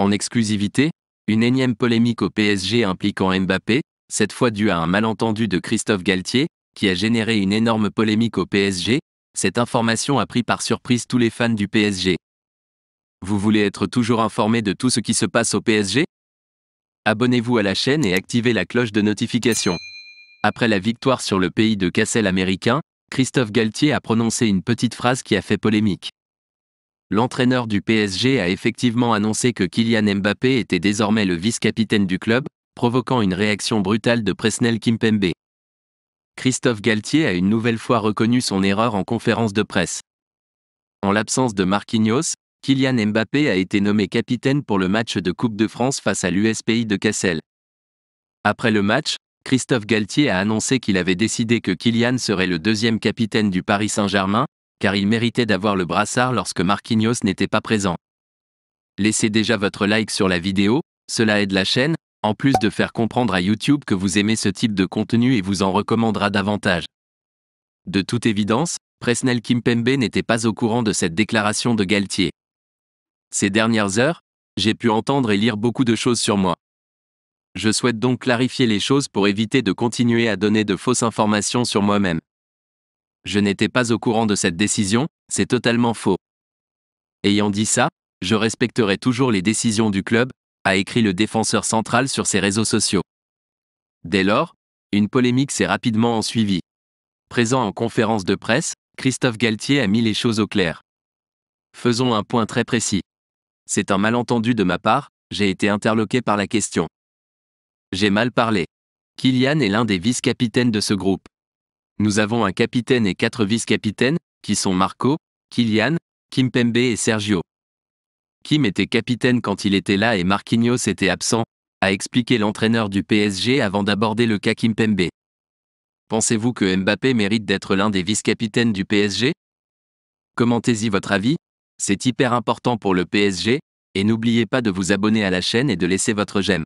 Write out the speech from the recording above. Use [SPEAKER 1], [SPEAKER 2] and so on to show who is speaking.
[SPEAKER 1] En exclusivité, une énième polémique au PSG impliquant Mbappé, cette fois due à un malentendu de Christophe Galtier, qui a généré une énorme polémique au PSG. Cette information a pris par surprise tous les fans du PSG. Vous voulez être toujours informé de tout ce qui se passe au PSG? Abonnez-vous à la chaîne et activez la cloche de notification. Après la victoire sur le pays de Cassel américain, Christophe Galtier a prononcé une petite phrase qui a fait polémique. L'entraîneur du PSG a effectivement annoncé que Kylian Mbappé était désormais le vice-capitaine du club, provoquant une réaction brutale de Presnel Kimpembe. Christophe Galtier a une nouvelle fois reconnu son erreur en conférence de presse. En l'absence de Marquinhos, Kylian Mbappé a été nommé capitaine pour le match de Coupe de France face à l'USPI de Cassel. Après le match, Christophe Galtier a annoncé qu'il avait décidé que Kylian serait le deuxième capitaine du Paris Saint-Germain, car il méritait d'avoir le brassard lorsque Marquinhos n'était pas présent. Laissez déjà votre like sur la vidéo, cela aide la chaîne, en plus de faire comprendre à YouTube que vous aimez ce type de contenu et vous en recommandera davantage. De toute évidence, Presnel Kimpembe n'était pas au courant de cette déclaration de Galtier. Ces dernières heures, j'ai pu entendre et lire beaucoup de choses sur moi. Je souhaite donc clarifier les choses pour éviter de continuer à donner de fausses informations sur moi-même. Je n'étais pas au courant de cette décision, c'est totalement faux. Ayant dit ça, je respecterai toujours les décisions du club, a écrit le défenseur central sur ses réseaux sociaux. Dès lors, une polémique s'est rapidement ensuivie. Présent en conférence de presse, Christophe Galtier a mis les choses au clair. Faisons un point très précis. C'est un malentendu de ma part, j'ai été interloqué par la question. J'ai mal parlé. Kylian est l'un des vice-capitaines de ce groupe. Nous avons un capitaine et 4 vice-capitaines, qui sont Marco, Kylian, Kimpembe et Sergio. Kim était capitaine quand il était là et Marquinhos était absent, a expliqué l'entraîneur du PSG avant d'aborder le cas Kimpembe. Pensez-vous que Mbappé mérite d'être l'un des vice-capitaines du PSG? Commentez-y votre avis, c'est hyper important pour le PSG, et n'oubliez pas de vous abonner à la chaîne et de laisser votre j'aime.